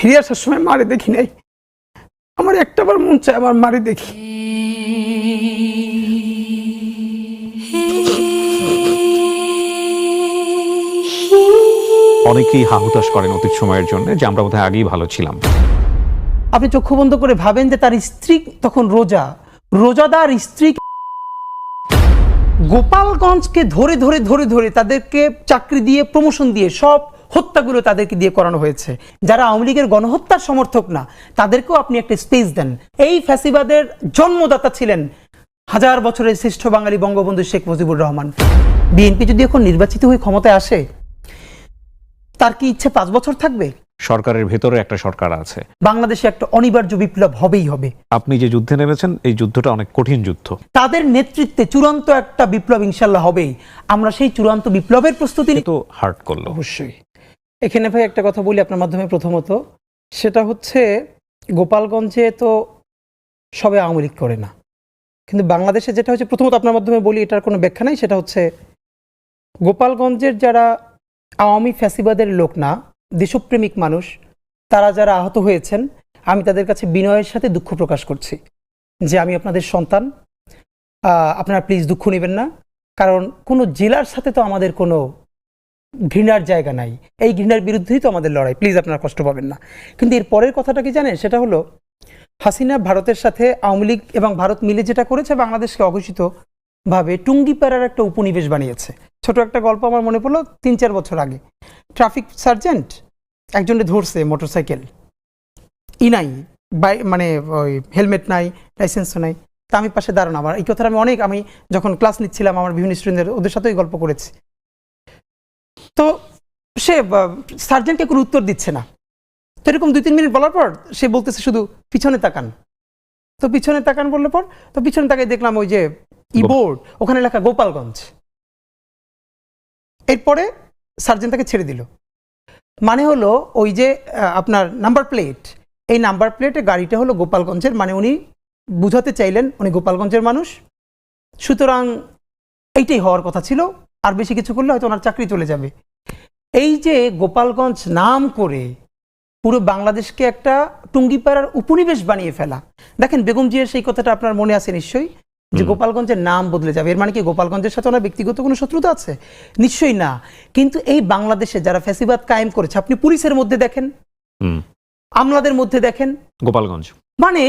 ফিরে আসার সময় মারে দেখি নাই, আমার একটাবার মন চায় আমার মারে দেখি। অনেকেই হাহুতাশ করেন অতীত সময়ের জন্য যে আমরা বোধহয় আগেই ভালো ছিলাম। আপনি চক্ষু বন্ধ করে ভাবেন যে তার স্ত্রী তখন রোজাদার স্ত্রী গোপালগঞ্জকে ধরে ধরে ধরে ধরে তাদেরকে চাকরি দিয়ে প্রমোশন দিয়ে সব হত্যাগুলো তাদেরকে দিয়ে করানো হয়েছে। যারা আওয়ামী লীগের গণহত্যার সমর্থক না তাদেরকেও আপনি একটা স্পেস দেন। এই ফ্যাসিবাদের জন্মদাতা ছিলেন হাজার বছরের শ্রেষ্ঠ বাঙালি বঙ্গবন্ধু শেখ মুজিবুর রহমান। বিএনপি যদি এখন নির্বাচিত হয়ে ক্ষমতায় আসে, তার কি ইচ্ছে 5 বছর থাকবে? সরকারের ভেতরে একটা সরকার আছে। বাংলাদেশে একটা অনিবার্য বিপ্লব হবেই হবে। আপনি যে যুদ্ধে নেমেছেন এই যুদ্ধটা অনেক কঠিন যুদ্ধ। তাদের নেতৃত্বে চূড়ান্ত একটা বিপ্লব ইনশাল্লাহ হবেই। আমরা সেই চূড়ান্ত বিপ্লবের প্রস্তুতি তো হার্ট করলো। অবশ্যই। এখানে ভাই একটা কথা বলি আপনার মাধ্যমে। প্রথমত সেটা হচ্ছে, গোপালগঞ্জে তো সবে আওয়ামী লীগ করে না, কিন্তু বাংলাদেশে যেটা হচ্ছে, প্রথমত আপনার মাধ্যমে বলি, এটার কোনো ব্যাখ্যা নাই। সেটা হচ্ছে গোপালগঞ্জের যারা আওয়ামী ফ্যাসিবাদের লোক না, দেশপ্রেমিক মানুষ, তারা যারা আহত হয়েছেন, আমি তাদের কাছে বিনয়ের সাথে দুঃখ প্রকাশ করছি যে আমি আপনাদের সন্তান, আপনারা প্লিজ দুঃখ নেবেন না। কারণ কোনো জেলার সাথে তো আমাদের কোনো ঘৃণার জায়গা নাই, এই ঘৃণার বিরুদ্ধেই তো আমাদের লড়াই, প্লিজ আপনারা কষ্ট পাবেন না। কিন্তু এর পরের কথাটা কি জানেন? সেটা হলো হাসিনা ভারতের সাথে আওয়ামী লীগ এবং ভারত মিলে যেটা করেছে, বাংলাদেশকে অঘোষিতভাবে টুঙ্গিপাড়ার একটা উপনিবেশ বানিয়েছে। ছোট একটা গল্প আমার মনে পড়লো, 3-4 বছর আগে ট্রাফিক সার্জেন্ট একজনে ধরছে মোটরসাইকেল, নাই মানে ওই হেলমেট নাই, লাইসেন্সও নাই। তা আমি পাশে দাঁড়ানো, আমার এই কথাটা আমি যখন ক্লাস নিচ্ছিলাম আমার বিভিন্ন স্টুডেন্টদের, ওদের সাথেই গল্প করেছি। তো সে সার্জেন্টকে কোনো উত্তর দিচ্ছে না। তো এরকম 2-3 মিনিট বলার পর সে বলতেছে শুধু পিছনে তাকান। তো পিছনে তাকান বললে পর, তো পিছনে তাকাই দেখলাম ওই যে বোর্ড, ওখানে লেখা গোপালগঞ্জ। এরপরে সার্জেন্ট তাকে ছেড়ে দিল। মানে হলো ওই যে আপনার নাম্বার প্লেট, এই নাম্বার প্লেটে গাড়িটা হলো গোপালগঞ্জের, মানে উনি বুঝাতে চাইলেন উনি গোপালগঞ্জের মানুষ। সুতরাং এইটাই হওয়ার কথা ছিল, আর বেশি কিছু করলে হয়তো ওনার চাকরি চলে যাবে। এই যে গোপালগঞ্জ নাম করে পুরো বাংলাদেশকে একটা টুঙ্গিপাড়ার উপনিবেশ বানিয়ে ফেলা। দেখেন বেগম জিয়ার সেই কথাটা আপনার মনে আছে নিশ্চয়ই, যে গোপালগঞ্জের নাম বদলে যাবে। এর মানে কি গোপালগঞ্জের সাথে ওনার ব্যক্তিগত কোনো শত্রুতা আছে? নিশ্চয়ই না। কিন্তু এই বাংলাদেশে যারা ফ্যাসিবাদ কায়েম করেছে, আপনি পুলিশের মধ্যে দেখেন, আমলাদের মধ্যে দেখেন, গোপালগঞ্জ মানে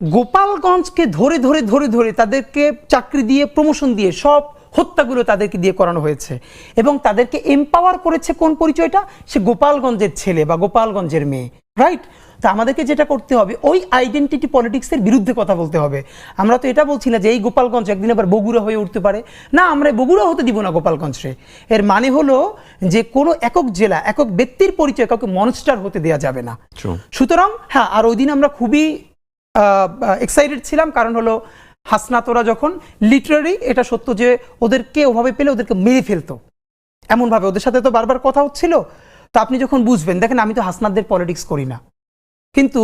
গোপালগঞ্জকে ধরে ধরে ধরে ধরে তাদেরকে চাকরি দিয়ে প্রমোশন দিয়ে সব হত্যাগুলো তাদেরকে দিয়ে করানো হয়েছে। এবং তাদেরকে এম্পাওয়ার করেছে কোন পরিচয়টা? সে গোপালগঞ্জের ছেলে বা গোপালগঞ্জের মেয়ে, রাইট? তা আমাদেরকে যেটা করতে হবে, ওই আইডেন্টিটি পলিটিক্সের বিরুদ্ধে কথা বলতে হবে। আমরা তো এটা বলছি না যে এই গোপালগঞ্জ একদিন আবার বগুড়া হয়ে উঠতে পারে, না, আমরা বগুড়া হতে দিব না গোপালগঞ্জে। এর মানে হলো যে কোনো একক জেলা, একক ব্যক্তির পরিচয় কাউকে মনস্টার হতে দেওয়া যাবে না। সুতরাং হ্যাঁ, আর ওই দিন আমরা খুবই এক্সাইটেড ছিলাম, কারণ হলো হাসনাতরা যখন লিটারারি, এটা সত্য যে ওদেরকে ওভাবে পেলে ওদেরকে মেরে ফেলতো, এমনভাবে ওদের সাথে তো বারবার কথা হচ্ছিল। তো আপনি যখন বুঝবেন, দেখেন আমি তো হাসনাতদের পলিটিক্স করি না, কিন্তু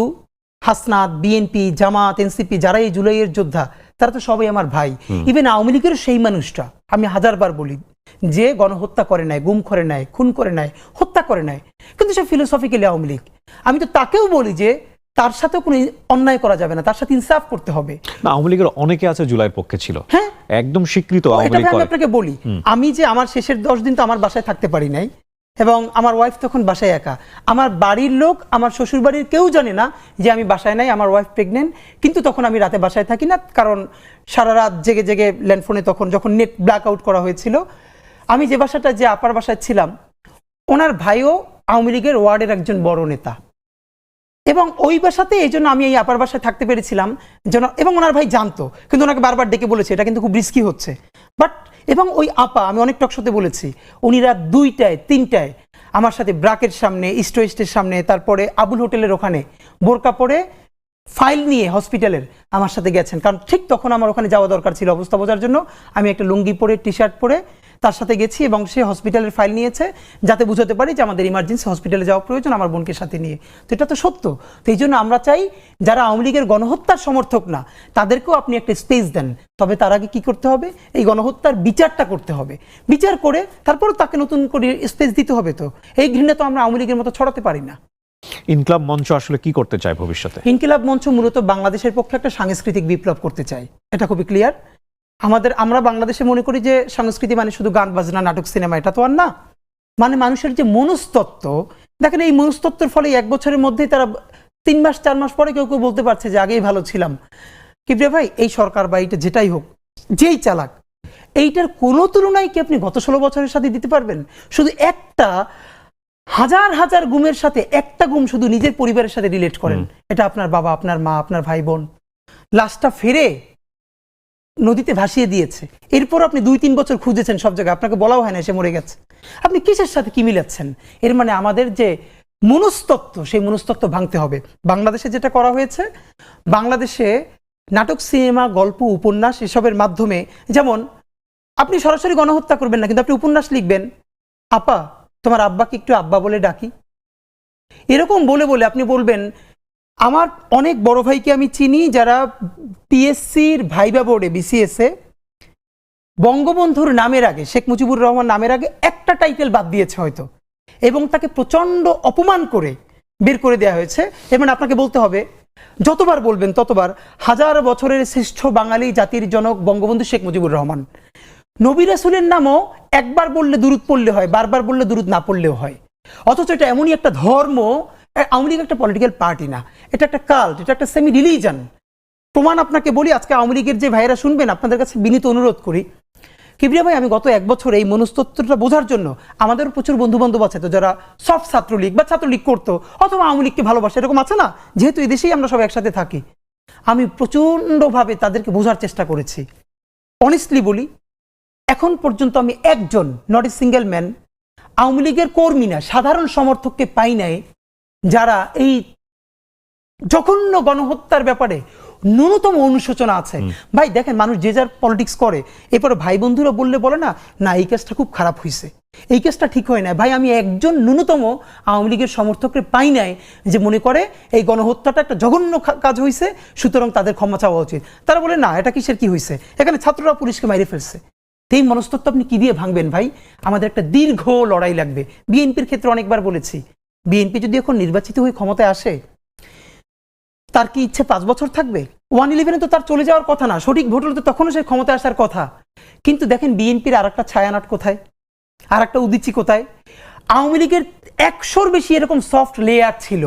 হাসনাত, বিএনপি, জামাত, এনসিপি যারা এই জুলাইয়ের যোদ্ধা, তারা তো সবাই আমার ভাই। ইভেন আওয়ামী লীগের সেই মানুষটা, আমি হাজারবার বলি, যে গণহত্যা করে নাই, গুম করে নাই, খুন করে নাই, হত্যা করে নাই, কিন্তু সে ফিলোসফিক্যালি আওয়ামী লীগ। আমি তো তাকেও বলি যে তার সাথে কোনো অন্যায় করা যাবে না, তার সাথে ইনসাফ করতে হবে। আওয়ামী লীগের অনেকে আছে জুলাইয়ের পক্ষে ছিল, হ্যাঁ, একদম স্বীকৃত আওয়ামী লীগ। আমি আপনাকে বলি, আমি যে আমার শেষের 10 দিন তো আমার বাসায় থাকতে পারি নাই, এবং আমার ওয়াইফ তখন বাসায় একা। আমার বাড়ির লোক, আমার শ্বশুর বাড়ির কেউ জানে না যে আমি বাসায় নাই, আমার ওয়াইফ প্রেগনেন্ট। কিন্তু তখন আমি রাতে বাসায় থাকি না, কারণ সারা রাত জেগে জেগে ল্যান্ডফোনে, তখন যখন নেট ব্ল্যাক আউট করা হয়েছিল, আমি যে বাসাটা, যে আপার বাসায় ছিলাম, ওনার ভাইও আওয়ামী লীগের ওয়ার্ডের একজন বড় নেতা, এবং ওই বাসাতে এই জন্য আমি এই আপার বাসায় থাকতে পেরেছিলাম যেন, এবং ওনার ভাই জানতো, কিন্তু ওনাকে বারবার ডেকে বলেছে এটা কিন্তু খুব রিস্কি হচ্ছে। বাট এবং ওই আপা, আমি অনেক টকশোতে বলেছি, উনি রাত 2টায় 3টায় আমার সাথে ব্রাকের সামনে, ইস্ট ওয়েস্টের সামনে, তারপরে আবুল হোটেলের ওখানে বোরকা পরে ফাইল নিয়ে হসপিটালের আমার সাথে গেছেন। কারণ ঠিক তখন আমার ওখানে যাওয়া দরকার ছিল অবস্থা বোঝার জন্য। আমি একটা লুঙ্গি পরে, টি শার্ট পরে তার সাথে গেছি, এবং সে হসপিটালের ফাইল নিয়েছে যাতে বুঝতে পারি যে আমাদের ইমার্জেন্সি হসপিটালে যাওয়া প্রয়োজন আমার বোনকে সাথে নিয়ে। তো এটা তো সত্য। তো এই জন্য আমরা চাই যারা আওয়ামী লীগের গণহত্যার সমর্থক না, তাদেরকেও আপনি একটা স্পেস দেন। তবে তার আগে কি করতে হবে? এই গণহত্যার বিচারটা করতে হবে। বিচার করে তারপর তাকে নতুন করে স্পেস দিতে হবে। তো এই ঘৃণা তো আমরা আওয়ামী লীগের মতো ছড়াতে পারি না। ইনকলাব মঞ্চ আসলে কি করতে চায় ভবিষ্যতে? ইনকিলাব মঞ্চ মূলত বাংলাদেশের পক্ষে একটা সাংস্কৃতিক বিপ্লব করতে চায়, এটা খুবই ক্লিয়ার। আমরা বাংলাদেশে মনে করি যে সংস্কৃতি মানে শুধু গান বাজনা নাটক সিনেমা, এটা তো আর না। মানে মানুষের যে মনস্তত্ত্ব, দেখেন এই মনস্তত্ত্বের ফলে 1 বছরের মধ্যেই তারা 3 মাস 4 মাস পরে কেউ কেউ বলতে পারছে যে আগেই ভালো ছিলাম। কিবরিয়া ভাই, এই সরকার বা এইটা যেটাই হোক, যেই চালাক, এইটার কোনো তুলনায় কি আপনি গত 16 বছরের সাথে দিতে পারবেন? শুধু একটা হাজার হাজার গুমের সাথে একটা গুম শুধু নিজের পরিবারের সাথে রিলেট করেন, এটা আপনার বাবা, আপনার মা, আপনার ভাই বোন, লাশটা ফেরে নদীতে ভাসিয়ে দিয়েছে। এরপর আপনি 2-3 বছর খুঁজেছেন সব জায়গায়, আপনাকে বলাও হয় না সে মরে গেছে। আপনি কিসের সাথে কি মিলাচ্ছেন? এর মানে আমাদের যে মনস্তত্ত্ব, সেই মনস্তত্ত্ব ভাঙতে হবে। বাংলাদেশে যেটা করা হয়েছে, বাংলাদেশে নাটক সিনেমা গল্প উপন্যাস এসবের মাধ্যমে, যেমন আপনি সরাসরি গণহত্যা করবেন না, কিন্তু আপনি উপন্যাস লিখবেন, আপা তোমার আব্বাকে একটু আব্বা বলে ডাকি, এরকম বলে বলে আপনি বলবেন। আমার অনেক বড় ভাইকে আমি চিনি যারা পিএসসির ভাইবা বোর্ডে বিসিএসে বঙ্গবন্ধুর নামের আগে, শেখ মুজিবুর রহমান নামের আগে একটা টাইটেল বাদ দিয়েছে হয়তো, এবং তাকে প্রচণ্ড অপমান করে বের করে দেওয়া হয়েছে। এবং আপনাকে বলতে হবে, যতবার বলবেন ততবার, 1000 বছরের শ্রেষ্ঠ বাঙালি জাতির জনক বঙ্গবন্ধু শেখ মুজিবুর রহমান। নবী রাসূলের নামও একবার বললে দুরূদ পড়লে হয়, বারবার বললে দুরূদ না পড়লেও হয়। অথচ এটা এমনই একটা ধর্ম। আওয়ামী লীগ একটা পলিটিক্যাল পার্টি না, এটা একটা কাল্ট, এটা একটা সেমি রিলিজন। প্রমাণ আপনাকে বলি, আজকে আওয়ামী লীগের যে ভাইয়েরা শুনবেন, আপনাদের কাছে বিনীত অনুরোধ করি, কিবরিয়া ভাই, আমি গত 1 বছর এই মনস্তত্ত্বটা বোঝার জন্য, আমাদের প্রচুর বন্ধু বান্ধব আছে তো যারা সফট ছাত্রলীগ বা ছাত্রলীগ করতো অথবা আওয়ামী লীগকে ভালোবাসে, এরকম আছে না? যেহেতু এই দেশেই আমরা সবাই একসাথে থাকি, আমি প্রচণ্ডভাবে তাদেরকে বোঝার চেষ্টা করেছি। অনেস্টলি বলি, এখন পর্যন্ত আমি একজন, not a single man, Awami লীগের কর্মী না, সাধারণ সমর্থককে পাই নাই যারা এই জঘন্য গণহত্যার ব্যাপারে ন্যূনতম অনুশোচনা আছে। ভাই দেখেন, মানুষ যে যার পলিটিক্স করে, এরপরে ভাই বন্ধুরা বললে বলে না, না এই কাজটা খুব খারাপ হয়েছে, এই কাজটা ঠিক হয় না। ভাই, আমি একজন ন্যূনতম আওয়ামী লীগের সমর্থককে পাই নাই যে মনে করে এই গণহত্যাটা একটা জঘন্য কাজ হয়েছে, সুতরাং তাদের ক্ষমা চাওয়া উচিত। তারা বলে না, এটা কিসের কি হয়েছে, এখানে ছাত্ররা পুলিশকে মাইরে ফেলছে। এই মনস্তত্ত্ব আপনি কি দিয়ে ভাঙবেন ভাই? আমাদের একটা দীর্ঘ লড়াই লাগবে। বিএনপির ক্ষেত্রে অনেকবার বলেছি, বিএনপি যদি এখন নির্বাচিত হয়ে ক্ষমতায় আসে, তার কি ইচ্ছে 5 বছর থাকবে? 1/11 তো তার চলে যাওয়ার কথা না, সঠিক ভোট হলে তো তখনও সে ক্ষমতায় আসার কথা। কিন্তু দেখেন বিএনপির আর একটা ছায়ানট কোথায়, আর একটা উদিচি কোথায়? আওয়ামী লীগের 100-র বেশি এরকম সফট লেয়ার ছিল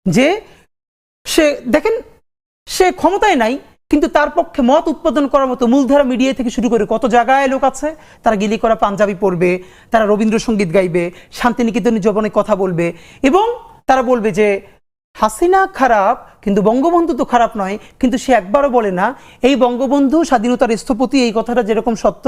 যে সে, দেখেন, সে ক্ষমতায় নাই, কিন্তু তার পক্ষে মত উৎপাদন করার মতো মূলধারা মিডিয়া থেকে শুরু করে কত জায়গায় লোক আছে, তারা গিলি করা পাঞ্জাবি পড়বে, তারা রবীন্দ্রসঙ্গীত গাইবে, শান্তিনিকেতনের জবনে কথা বলবে, এবং তারা বলবে যে হাসিনা খারাপ কিন্তু বঙ্গবন্ধু তো খারাপ নয়। কিন্তু সে একবারও বলে না এই বঙ্গবন্ধু স্বাধীনতার স্থপতি, এই কথাটা যেরকম সত্য,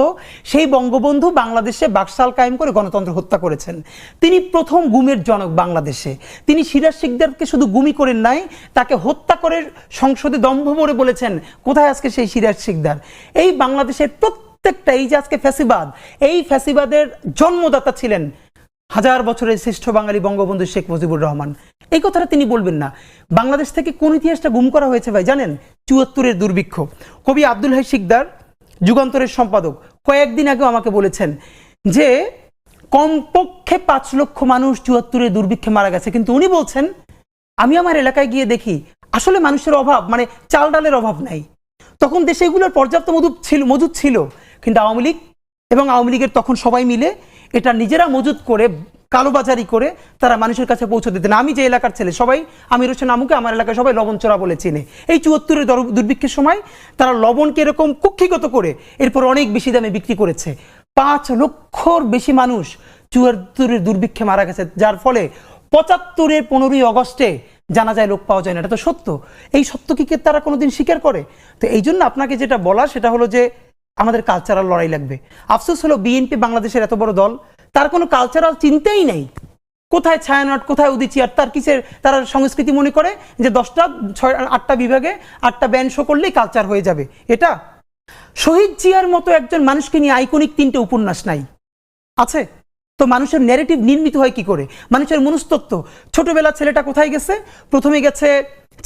সেই বঙ্গবন্ধু বাংলাদেশে বাকশাল কায়েম করে গণতন্ত্র হত্যা করেছেন। তিনি প্রথম গুমের জনক বাংলাদেশে। তিনি সিরাজ শিকদারকে শুধু গুমি করেন নাই, তাকে হত্যা করে সংসদে দম্ভ ভরে বলেছেন, কোথায় আজকে সেই সিরাজ শিকদার? এই বাংলাদেশের প্রত্যেকটা, এই যে আজকে ফ্যাসিবাদ, এই ফ্যাসিবাদের জন্মদাতা ছিলেন 1000 বছরের শ্রেষ্ঠ বাঙালি বঙ্গবন্ধু শেখ মুজিবুর রহমান। এই কথাটা তিনি বলবেন না। বাংলাদেশ থেকে কোন ইতিহাসটা গুম করা হয়েছে ভাই জানেন? 74-এর দুর্ভিক্ষ। কবি আব্দুল হাই শিকদার, যুগান্তরের সম্পাদক, কয়েকদিন আগেও আমাকে বলেছেন যে কমপক্ষে 5 লক্ষ মানুষ 74-এর দুর্ভিক্ষে মারা গেছে। কিন্তু উনি বলছেন, আমি আমার এলাকায় গিয়ে দেখি আসলে মানুষের অভাব, মানে চাল ডালের অভাব নাই। তখন দেশে এগুলোর পর্যাপ্ত মজুদ ছিল, কিন্তু আওয়ামী লীগ এবং আওয়ামী লীগের তখন সবাই মিলে এটা নিজেরা মজুদ করে, কালোবাজারি করে তারা মানুষের কাছে পৌঁছে দিতেন। আমি যে এলাকার ছেলে, সবাই আমির হোসেন আমুকে আমার এলাকায় সবাই লবণ চোরা বলে চিনে। এই 74-এর দুর্ভিক্ষের সময় তারা লবণকে এরকম কুক্ষিগত করে এরপর অনেক বেশি দামে বিক্রি করেছে। 5 লক্ষর বেশি মানুষ 74-এর দুর্ভিক্ষে মারা গেছে, যার ফলে 75-এর 15ই অগস্টে জানা যায় লোক পাওয়া যায় না। এটা তো সত্য। এই সত্য কি তারা কোনোদিন স্বীকার করে? তো এই জন্য আপনাকে যেটা বলা, সেটা হলো যে আমাদের কালচারাল লড়াই লাগবে। আফসোস হলো বিএনপি বাংলাদেশের এত বড় দল, তার কোনো কালচারাল চিন্তাই নেই। কোথায় ছায়ানট, কোথায় উদিচি, আর তার কিসের তারা সংস্কৃতি মনে করে যে 10টা 8টা বিভাগে 8টা ব্যান্ড শো করলেই কালচার হয়ে যাবে। এটা শহীদ জিয়ার মতো একজন মানুষকে নিয়ে আইকনিক 3টে উপন্যাস নাই আছে? তো মানুষের ন্যারেটিভ নির্মিত হয় কি করে? মানুষের মনস্তত্ত্ব, ছোটবেলা ছেলেটা কোথায় গেছে? প্রথমে গেছে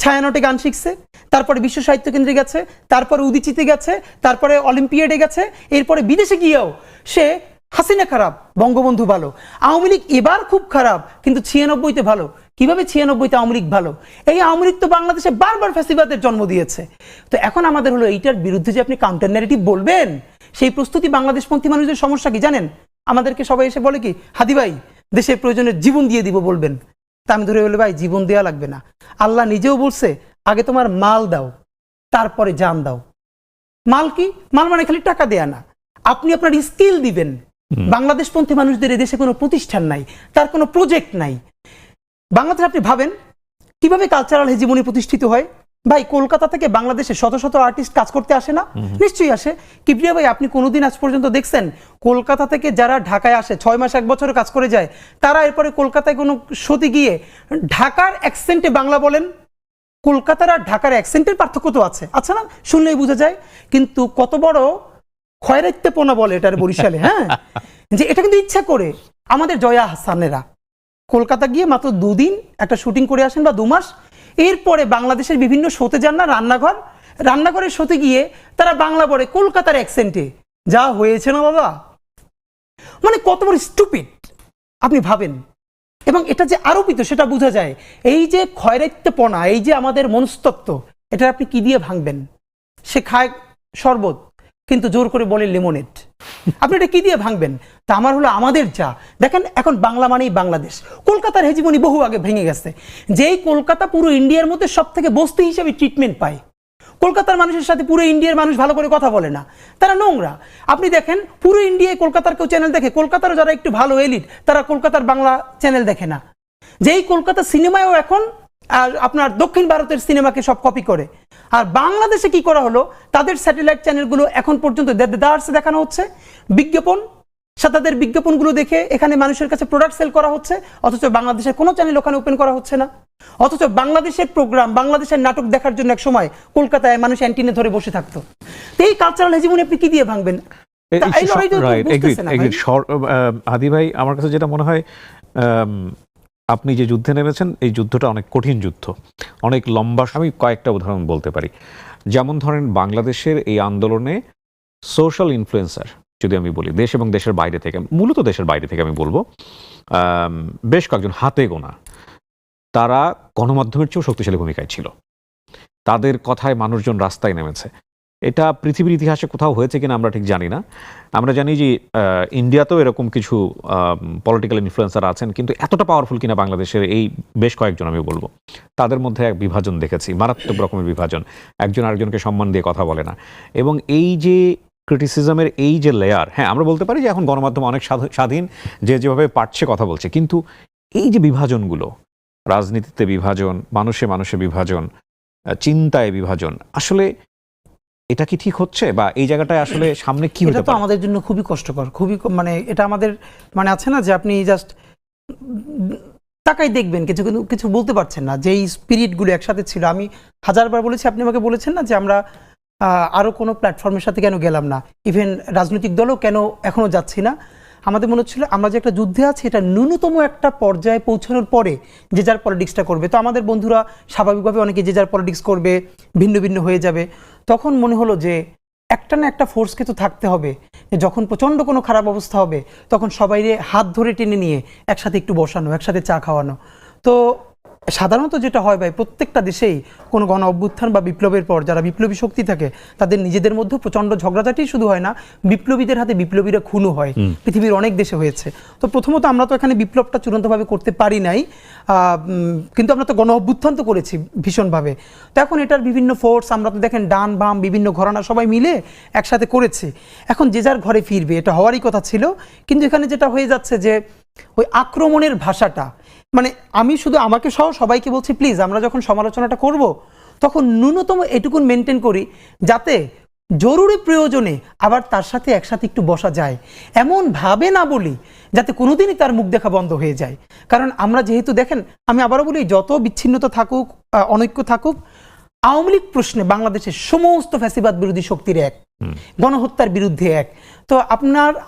ছায়ানটে গান শিখছে, তারপরে বিশ্ব সাহিত্য কেন্দ্রে গেছে, তারপরে উদিচিতে গেছে, তারপরে অলিম্পিয়াডে গেছে, এরপরে বিদেশে গিয়েও সে হাসিনা খারাপ, বঙ্গবন্ধু ভালো, আওয়ামী লীগ এবার খুব খারাপ কিন্তু 96-তে ভালো। কিভাবে 96-তে আওয়ামী লীগ ভালো? এই আওয়ামী লীগ তো বাংলাদেশে বারবার ফ্যাসিবাদের জন্ম দিয়েছে। তো এখন আমাদের হলো এইটার বিরুদ্ধে যে আপনি কাউন্টার ন্যারেটিভ বলবেন, সেই প্রস্তুতি বাংলাদেশপন্থী মানুষদের সমস্যা কি জানেন? আমাদেরকে সবাই এসে বলে কি, হাদি ভাই দেশের প্রয়োজনে জীবন দিয়ে দিব বলবেন। তা আমি ধরে বলি ভাই জীবন দেওয়া লাগবে না, আল্লাহ নিজেও বলছে আগে তোমার মাল দাও তারপরে জান দাও। মাল কি? মাল মানে খালি টাকা দেয়া না, আপনি আপনার স্কিল দিবেন। বাংলাদেশপন্থী মানুষদের এদেশে কোনো প্রতিষ্ঠান নাই, তার কোনো প্রজেক্ট নাই। বাংলাদেশে আপনি ভাবেন কিভাবে কালচারাল হেজিমনি প্রতিষ্ঠিত হয়? ভাই কলকাতা থেকে বাংলাদেশে শত শত আর্টিস্ট কাজ করতে আসে না? নিশ্চয়ই আসে। কিবরিয়া ভাই আপনি কোনোদিন আজ পর্যন্ত দেখছেন কলকাতা থেকে যারা ঢাকায় আসে 6 মাস 1 বছরে কাজ করে যায়, তারা এরপরে কলকাতায় কোনো শোতে গিয়ে ঢাকার অ্যাকসেন্টে বাংলা বলেন? কলকাতার আর ঢাকার অ্যাকসেন্টের পার্থক্য তো আছে, আচ্ছা না? শুনলেই বোঝা যায়। কিন্তু কত বড় খয়রাইত্যপনা বলে এটার বরিশালে, হ্যাঁ, যে এটা কিন্তু ইচ্ছা করে। আমাদের জয়া হাসানেরা কলকাতা গিয়ে মাত্র 2 দিন একটা শুটিং করে আসেন বা 2 মাস, এরপরে বাংলাদেশের বিভিন্ন শোতে যান না, রান্নাঘরের শোতে গিয়ে তারা বাংলা বলে কলকাতার অ্যাকসেন্টে। যা হয়েছে না বাবা, মানে কত বড় স্টুপিড আপনি ভাবেন। এবং এটা যে আরোপিত সেটা বোঝা যায়। এই যে খয়রাইত্যপনা, এই যে আমাদের মনস্তত্ত্ব, এটা আপনি কি দিয়ে ভাঙবেন? সে খায় শরবত কিন্তু জোর করে বলে লেমনেড, আপনি এটা কি দিয়ে ভাঙবেন? তা আমার হলো আমাদের যা দেখেন এখন বাংলা মানেই বাংলাদেশ। কলকাতার হেজিমনি বহু আগে ভেঙে গেছে। যেই কলকাতা পুরো ইন্ডিয়ার মধ্যে সব থেকে বস্তি হিসেবে ট্রিটমেন্ট পায়, কলকাতার মানুষের সাথে পুরো ইন্ডিয়ার মানুষ ভালো করে কথা বলে না, তারা নোংরা। আপনি দেখেন পুরো ইন্ডিয়ায় কলকাতার কেউ চ্যানেল দেখে, কলকাতারও যারা একটু ভালো এলিট তারা কলকাতার বাংলা চ্যানেল দেখে না। যেই কলকাতা সিনেমায়ও এখন আর আপনার দক্ষিণ ভারতের সিনেমাকে সব কপি করে। আর বাংলাদেশে কি করা হলো, তাদের স্যাটেলাইট চ্যানেলগুলো এখন পর্যন্ত দেদারসে দেখানো হচ্ছে বিজ্ঞাপন, তাদের বিজ্ঞাপনগুলো দেখে এখানে মানুষের কাছে প্রোডাক্ট সেল করা হচ্ছে, অথচ বাংলাদেশের কোনো চ্যানেল ওখানে ওপেন করা হচ্ছে না। অথচ বাংলাদেশের প্রোগ্রাম, বাংলাদেশের নাটক দেখার জন্য এক সময় কলকাতায় মানুষ অ্যান্টিনে ধরে বসে থাকতো। তো এই কালচারাল হেজিমনি আপনি কি দিয়ে ভাঙবেন? হাদি ভাই, আমার কাছে যেটা মনে হয়, আপনি যে যুদ্ধে নেমেছেন এই যুদ্ধটা অনেক কঠিন যুদ্ধ, অনেক লম্বা। আমি কয়েকটা উদাহরণ বলতে পারি। যেমন ধরেন বাংলাদেশের এই আন্দোলনে সোশ্যাল ইনফ্লুয়েন্সার যদি আমি বলি, দেশ এবং দেশের বাইরে থেকে, মূলত দেশের বাইরে থেকে আমি বলবো, বেশ কয়েকজন হাতে গোনা, তারা গণমাধ্যমের চেয়েও শক্তিশালী ভূমিকায় ছিল। তাদের কথায় মানুষজন রাস্তায় নেমেছে। এটা পৃথিবীর ইতিহাসে কোথাও হয়েছে কিনা আমরা ঠিক জানি না। আমরা জানি যে ইন্ডিয়াতেও এরকম কিছু পলিটিক্যাল ইনফ্লুয়েন্সার আছেন, কিন্তু এতটা পাওয়ারফুল কিনা বাংলাদেশের এই বেশ কয়েকজন আমি বলবো। তাদের মধ্যে এক বিভাজন দেখেছি, মারাত্মক রকমের বিভাজন, একজন আরেকজনকে সম্মান দিয়ে কথা বলে না। এবং এই যে ক্রিটিসিজমের এই যে লেয়ার, হ্যাঁ আমরা বলতে পারি যে এখন গণমাধ্যম অনেক স্বাধীন, যে যেভাবে পারছে কথা বলছে, কিন্তু এই যে বিভাজনগুলো, রাজনীতিতে বিভাজন, মানুষে মানুষে বিভাজন, চিন্তায় বিভাজন, আসলে এটা কি ঠিক হচ্ছে? বা এই জায়গাটায় আসলে সামনে কি হতে পারে? এটা তো আমাদের জন্য খুবই কষ্টকর, খুবই মানে এটা আমাদের মানে আছে না যে আপনি জাস্ট তাকাই দেখবেন কিছু কিন্তু কিছু বলতে পারছেন না। যেই স্পিরিটগুলো একসাথে ছিল, আমি হাজারবার বলেছি, আপনি আমাকে বলেছেন না যে আমরা আরও কোনো প্ল্যাটফর্মের সাথে কেন গেলাম না, ইভেন রাজনৈতিক দলও কেন এখনও যাচ্ছি না। আমাদের মনে হচ্ছিল আমরা যে একটা যুদ্ধে আছি এটা ন্যূনতম একটা পর্যায়ে পৌঁছানোর পরে যে যার পলিটিক্সটা করবে। তো আমাদের বন্ধুরা স্বাভাবিকভাবে অনেকে যে যার পলিটিক্স করবে, ভিন্ন ভিন্ন হয়ে যাবে। তখন মনে হলো যে একটা না একটা ফোর্সকে তো থাকতে হবে, যখন প্রচণ্ড কোনো খারাপ অবস্থা হবে তখন সবাইরে হাত ধরে টেনে নিয়ে একসাথে একটু বসানো, একসাথে চা খাওয়ানো। তো সাধারণত যেটা হয় ভাই, প্রত্যেকটা দেশেই কোনো গণ অভ্যুত্থান বা বিপ্লবের পর যারা বিপ্লবী শক্তি থাকে তাদের নিজেদের মধ্যে প্রচণ্ড ঝগড়াঝাটি শুধু হয় না, বিপ্লবীদের হাতে বিপ্লবীরা খুনও হয়। পৃথিবীর অনেক দেশে হয়েছে। তো প্রথমত আমরা তো এখানে বিপ্লবটা চূড়ান্তভাবে করতে পারি নাই, কিন্তু আমরা তো গণ অভ্যুত্থান তো করেছি ভীষণভাবে। তো এখন এটার বিভিন্ন ফোর্স আমরা তো দেখেন ডান বাম বিভিন্ন ঘরানা সবাই মিলে একসাথে করেছি। এখন যে যার ঘরে ফিরবে, এটা হওয়ারই কথা ছিল। কিন্তু এখানে যেটা হয়ে যাচ্ছে যে ওই আক্রমণের ভাষাটা, মানে আমি শুধু আমাকে সহ সবাইকে বলছি প্লিজ আমরা যখন সমালোচনাটা করব তখন ন্যূনতম এটুকুন মেনটেন করি যাতে জরুরি প্রয়োজনে আবার তার সাথে একসাথে একটু বসা যায়, এমন ভাবে না বলি যাতে কোনোদিনই তার মুখ দেখা বন্ধ হয়ে যায়। কারণ আমরা যেহেতু দেখেন, আমি আবারও বলি, যত বিচ্ছিন্নতা থাকুক, অনৈক্য থাকুক, আওয়ামী লীগ প্রশ্নে বাংলাদেশের সমস্ত ফ্যাসিবাদ বিরোধী শক্তির এক। গণহত্যার বিরুদ্ধে এক। তো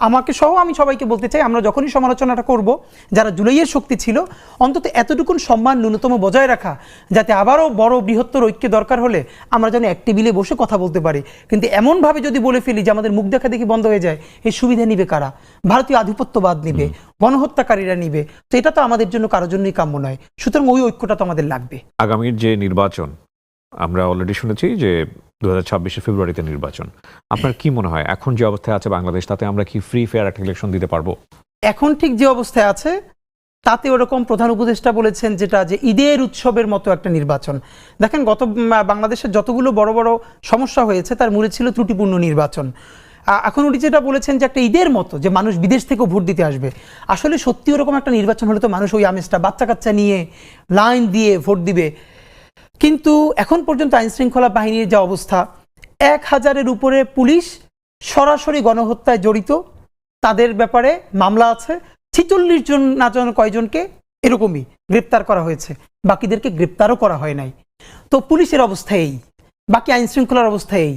আমাকে সহ আমি সবাইকে বলতে চাই, আমরা যখনই সমালোচনাটা করব, যারা জুলাইয়ের শক্তি ছিল, অন্তত এতটুকুন সম্মান ন্যূনতম বজায় রাখা, যাতে আবারও বড় বৃহত্তর ঐক্য দরকার হলে আমরা যেন এক টেবিলে বসে কথা বলতে পারি। কিন্তু এমনভাবে যদি বলে ফেলি যে আমাদের মুখ দেখা দেখি বন্ধ হয়ে যায়, এই সুবিধা নিবে কারা? ভারতীয় আধিপত্যবাদ নিবে, গণহত্যাকারীরা নিবে। তো এটা তো আমাদের জন্য কারোর জন্যই কাম্য নয়। সুতরাং ওই ঐক্যটা তো আমাদের লাগবে। আগামীর যে নির্বাচন, আমরা অলরেডি শুনেছি যে 2026 ফেব্রুয়ারিতে নির্বাচন। আপনার কি মনে হয় এখন যে অবস্থায় আছে বাংলাদেশ, তাতে আমরা কি ফ্রি ফেয়ার একটা ইলেকশন দিতে পারবো? এখন ঠিক যে অবস্থায় আছে তাতে ওরকম প্রধান উপদেষ্টা বলেছেন যেটা, যে ঈদের উৎসবের মতো একটা নির্বাচন। দেখেন, বাংলাদেশের যতগুলো বড় বড় সমস্যা হয়েছে তার মূলে ছিল ত্রুটিপূর্ণ নির্বাচন। এখন উনি যেটা বলেছেন যে একটা ঈদের মতো, যে মানুষ বিদেশ থেকেও ভোট দিতে আসবে, আসলে সত্যি ওরকম একটা নির্বাচন হলে তো মানুষ ওই আমেজটা, বাচ্চা কাচ্চা নিয়ে লাইন দিয়ে ভোট দিবে। কিন্তু এখন পর্যন্ত আইন শৃঙ্খলা বাহিনীর যা অবস্থা, 1000-এর উপরে পুলিশ সরাসরি গণহত্যায় জড়িত, তাদের ব্যাপারে মামলা আছে। 46 জন না জন কয়জনকে এরকমই গ্রেপ্তার করা হয়েছে, বাকিদেরকে গ্রেপ্তারও করা হয় নাই। তো পুলিশের অবস্থা এই, বাকি আইন শৃঙ্খলার অবস্থা এই।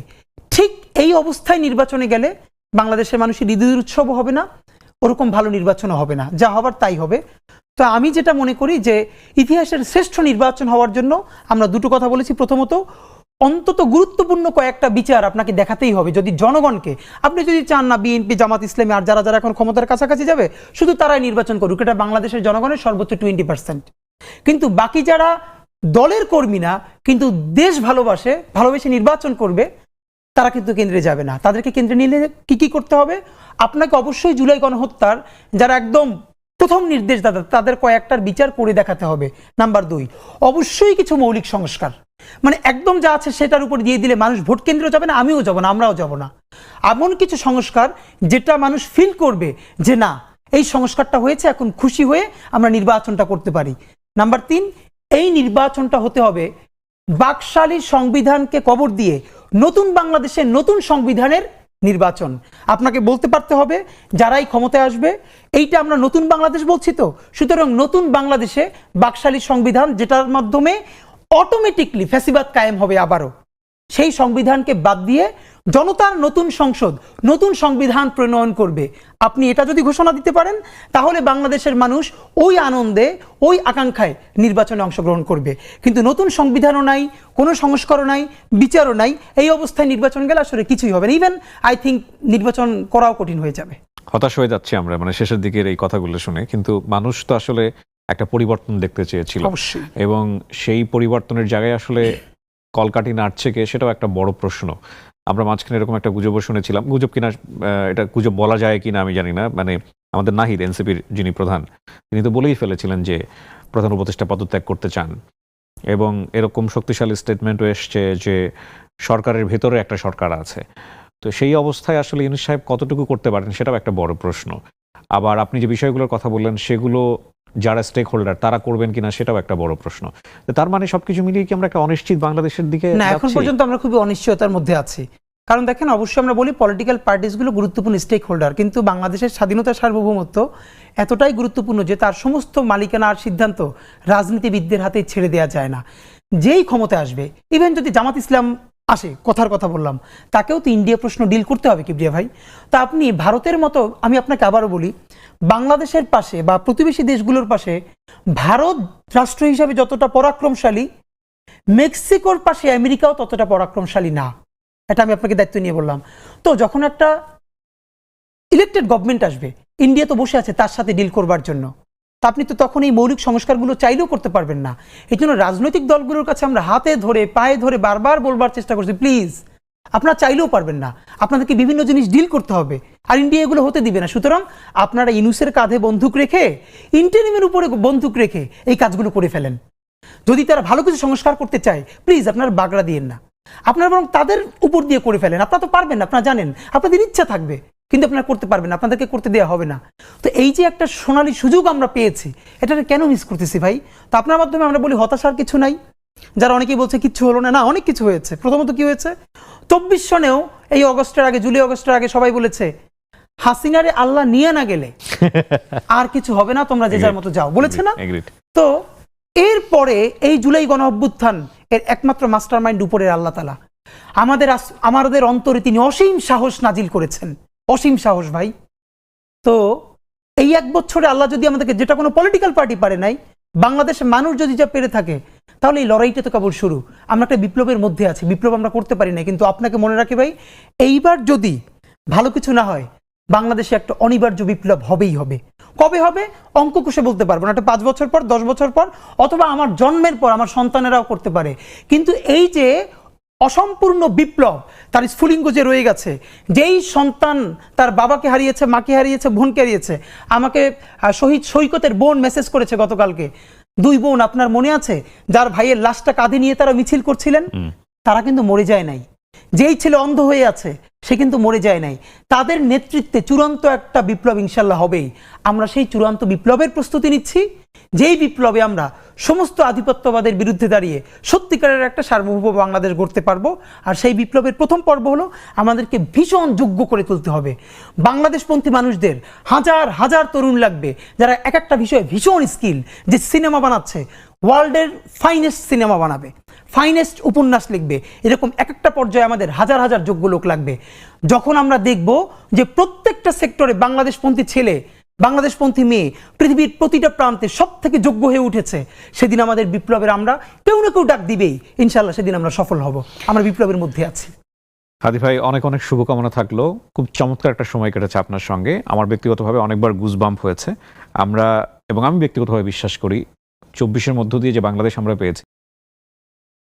ঠিক এই অবস্থায় নির্বাচনে গেলে বাংলাদেশের মানুষের ঈদের উৎসবও হবে না, ওরকম ভালো নির্বাচনও হবে না, যা হবার তাই হবে। তো আমি যেটা মনে করি যে ইতিহাসের শ্রেষ্ঠ নির্বাচন হওয়ার জন্য আমরা দুটো কথা বলেছি। প্রথমত, অন্তত গুরুত্বপূর্ণ কয়েকটা বিচার আপনাকে দেখাতেই হবে। যদি জনগণকে, আপনি যদি চান না বিএনপি, জামাত ইসলামী আর যারা যারা এখন ক্ষমতার কাছাকাছি যাবে শুধু তারাই নির্বাচন করুক, এটা বাংলাদেশের জনগণের সর্বোচ্চ 20%। কিন্তু বাকি যারা দলের কর্মী না কিন্তু দেশ ভালোবেসে নির্বাচন করবে, তারা কিন্তু কেন্দ্রে যাবে না। তাদেরকে কেন্দ্রে নিলে কি করতে হবে? আপনাকে অবশ্যই জুলাই গণহত্যার যারা একদম প্রথম নির্দেশদাতা, তাদের কয়েকটার বিচার করে দেখাতে হবে। নাম্বার 2, অবশ্যই কিছু মৌলিক সংস্কার, মানে একদম যা আছে সেটার উপর দিয়ে দিলে মানুষ ভোট কেন্দ্রে যাবে না, আমিও যাব না, আমরাও যাব না। এমন কিছু সংস্কার যেটা মানুষ ফিল করবে যে না, এই সংস্কারটা হয়েছে, এখন খুশি হয়ে আমরা নির্বাচনটা করতে পারি। নাম্বার 3, এই নির্বাচনটা হতে হবে বাকশালী সংবিধানকে কবর দিয়ে নতুন বাংলাদেশের নতুন সংবিধানের নির্বাচন। আপনাকে বলতে পারতে হবে যারাই ক্ষমতায় আসবে, এইটা আমরা নতুন বাংলাদেশ বলছি, তো সুতরাং নতুন বাংলাদেশে বাকশালী সংবিধান, যেটার মাধ্যমে অটোমেটিকলি ফ্যাসিবাদ কায়েম হবে আবারও, সেই সংবিধানকে বাদ দিয়ে জনতার নতুন সংসদ, নতুন সংবিধান প্রণয়ন করবে। আপনি এটা যদি ঘোষণা দিতে পারেন, তাহলে বাংলাদেশের মানুষ ওই আনন্দে, ওই আকাঙ্ক্ষায় নির্বাচনে অংশগ্রহণ করবে। কিন্তু নতুন সংবিধানও নাই, কোনো সংস্কারও নাই, বিচারও নাই, এই অবস্থায় নির্বাচন গেলে আসলে কিছুই হবে না। ইভেন আই থিঙ্ক নির্বাচন করাও কঠিন হয়ে যাবে। হতাশ হয়ে যাচ্ছি আমরা, মানে শেষের দিকের এই কথাগুলো শুনে। কিন্তু মানুষ তো আসলে একটা পরিবর্তন দেখতে চেয়েছিল, অবশ্যই, এবং সেই পরিবর্তনের জায়গায় আসলে কলকাঠি নাড়ছে কে, সেটাও একটা বড় প্রশ্ন। আমরা মাঝখানে এরকম একটা গুজবও শুনেছিলাম, গুজব কিনা এটা গুজব বলা যায় কিনা আমি জানি না, মানে আমাদের নাহিদ, এনসিপির যিনি প্রধান, তিনি তো বলেই ফেলেছিলেন যে প্রধান উপদেষ্টা পদত্যাগ করতে চান, এবং এরকম শক্তিশালী স্টেটমেন্টও এসছে যে সরকারের ভেতরে একটা সরকার আছে। তো সেই অবস্থায় আসলে ইউনূস সাহেব কতটুকু করতে পারেন, সেটাও একটা বড় প্রশ্ন। আবার আপনি যে বিষয়গুলোর কথা বললেন, সেগুলো যারা স্টেক হোল্ডার তারা করবেন কিনা, সেটাও একটা বড় প্রশ্ন। তার মানে সবকিছু মিলিয়ে কি আমরা একটা অনিশ্চিত বাংলাদেশের দিকে না, এখন পর্যন্ত আমরা খুবই অনিশ্চয়তার মধ্যে আছি। কারণ দেখেন, অবশ্যই আমরা বলি পলিটিক্যাল পার্টিসগুলো গুরুত্বপূর্ণ স্টেক হোল্ডার, কিন্তু বাংলাদেশের স্বাধীনতা সার্বভৌমত্ব এতটাই গুরুত্বপূর্ণ যে তার সমস্ত মালিকানা আর সিদ্ধান্ত রাজনীতিবিদদের হাতে ছেড়ে দেওয়া যায় না। যেই ক্ষমতায় আসবে, ইভেন যদি জামাত ইসলাম আসে, কথার কথা বললাম, তাকেও তো ইন্ডিয়া প্রশ্ন ডিল করতে হবে কিবরিয়া ভাই। তা আপনি ভারতের মতো, আমি আপনাকে আবারও বলি, বাংলাদেশের পাশে বা প্রতিবেশী দেশগুলোর পাশে ভারত রাষ্ট্র হিসাবে যতটা পরাক্রমশালী, মেক্সিকোর পাশে আমেরিকাও ততটা পরাক্রমশালী না। এটা আমি আপনাকে দায়িত্ব নিয়ে বললাম। তো যখন একটা ইলেকটেড গভর্নমেন্ট আসবে, ইন্ডিয়া তো বসে আছে তার সাথে ডিল করবার জন্য, তা আপনি তো তখন এই মৌলিক সংস্কারগুলো চাইলেও করতে পারবেন না। এই জন্য রাজনৈতিক দলগুলোর কাছে আমরা হাতে ধরে পায়ে ধরে বারবার বলবার চেষ্টা করছি, প্লিজ আপনারা চাইলেও পারবেন না, আপনাদেরকে বিভিন্ন জিনিস ডিল করতে হবে, আর ইন্ডিয়া এগুলো হতে দিবে না। সুতরাং আপনারা ইউনূসের কাঁধে বন্দুক রেখে, ইন্টারিমের উপরে বন্দুক রেখে এই কাজগুলো করে ফেলেন। যদি তারা ভালো কিছু সংস্কার করতে চায়, প্লিজ আপনারা বাগড়া দিয়েন না, আপনারা বরং তাদের উপর দিয়ে করে ফেলেন। আপনারা তো পারবেন না, আপনারা জানেন, আপনাদের ইচ্ছা থাকবে কিন্তু আপনারা করতে পারবেন না, আপনাদেরকে করতে দেওয়া হবে না। তো এই যে একটা সোনালী সুযোগ আমরা পেয়েছি, এটা কেন মিস করতেছি ভাই? তো আপনার মাধ্যমে আমরা বলি হতাশার কিছু নাই। যারা অনেকেই বলছে কিচ্ছু হলো না, না, অনেক কিছু হয়েছে। প্রথমত কি হয়েছে, 24 সনেও এই অগস্টের আগে, জুলাই অগস্টের আগে সবাই বলেছে হাসিনারে আল্লাহ নিয়ে না গেলে আর কিছু হবে না, তোমরা যে যার মতো যাও, বলেছে না? তো এরপরে এই জুলাই গণ অভ্যুত্থান এর একমাত্র মাস্টার মাইন্ড উপরের আল্লাহ তাআলা, আমাদের অন্তরে তিনি অসীম সাহস নাজিল করেছেন, অসীম সাহস ভাই। তো এই 1 বছরে আল্লাহ যদি আমাদেরকে, যেটা কোনো পলিটিক্যাল পার্টি পারে নাই, বাংলাদেশের মানুষ যদি যা পেরে থাকে, তাহলে এই লড়াইটা তো কেবল শুরু। আমরা একটা বিপ্লবের মধ্যে আছি, বিপ্লব আমরা করতে পারি না, কিন্তু আপনাকে মনে রাখি ভাই, এইবার যদি ভালো কিছু না হয়, বাংলাদেশে একটা অনিবার্য বিপ্লব হবেই হবে। কবে হবে অঙ্ক কষে বলতে পারবো না, এটা 5 বছর পর, 10 বছর পর, অথবা আমার জন্মের পর আমার সন্তানেরাও করতে পারে। কিন্তু এই যে অসম্পূর্ণ বিপ্লব, তার স্ফুলিঙ্গ যে রয়ে গেছে, যেই সন্তান তার বাবাকে হারিয়েছে, মাকে হারিয়েছে, বোনকে হারিয়েছে, আমাকে শহীদ সৈকতের বোন মেসেজ করেছে গতকালকে, 2 বোন আপনার মনে আছে, যার ভাইয়ের লাশটা কাঁধে নিয়ে তারা মিছিল করছিলেন, তারা কিন্তু মরে যায় নাই। যেই ছেলে অন্ধ হয়ে আছে সে কিন্তু মরে যায় নাই। তাদের নেতৃত্বে চূড়ান্ত একটা বিপ্লব ইনশাল্লাহ হবেই। আমরা সেই চূড়ান্ত বিপ্লবের প্রস্তুতি নিচ্ছি, যেই বিপ্লবে আমরা সমস্ত আধিপত্যবাদের বিরুদ্ধে দাঁড়িয়ে সত্যিকারের একটা সার্বভৌম বাংলাদেশ গড়তে পারবো। আর সেই বিপ্লবের প্রথম পর্ব হলো আমাদেরকে ভীষণ যোগ্য করে তুলতে হবে। বাংলাদেশপন্থী মানুষদের হাজার হাজার তরুণ লাগবে, যারা এক একটা বিষয়ে ভীষণ স্কিল, যে সিনেমা বানাচ্ছে, ওয়ার্ল্ডের ফাইনেস্ট সিনেমা বানাবে, ফাইনেস্ট উপন্যাস লিখবে, এরকম এক একটা পর্যায়ে আমাদের হাজার হাজার যোগ্য লোক লাগবে। যখন আমরা দেখব যে প্রত্যেকটা সেক্টরে বাংলাদেশপন্থী ছেলে, বাংলাদেশপন্থী মেয়ে পৃথিবীর প্রতিটা প্রান্তে সব থেকে যোগ্য হয়ে উঠেছে, সেদিন আমাদের বিপ্লবের আমরা কেউ না কেউ ডাক দিবেই। ইনশাল্লাহ সেদিন আমরা সফল হব। আমরা বিপ্লবের মধ্যে আছি। হাদি ভাই, অনেক অনেক শুভকামনা থাকলো। খুব চমৎকার একটা সময় কেটেছে আপনার সঙ্গে। আমার ব্যক্তিগতভাবে অনেকবার গুজবাম্প হয়েছে। আমি ব্যক্তিগতভাবে বিশ্বাস করি 24-এর মধ্য দিয়ে যে বাংলাদেশ আমরা পেয়েছি,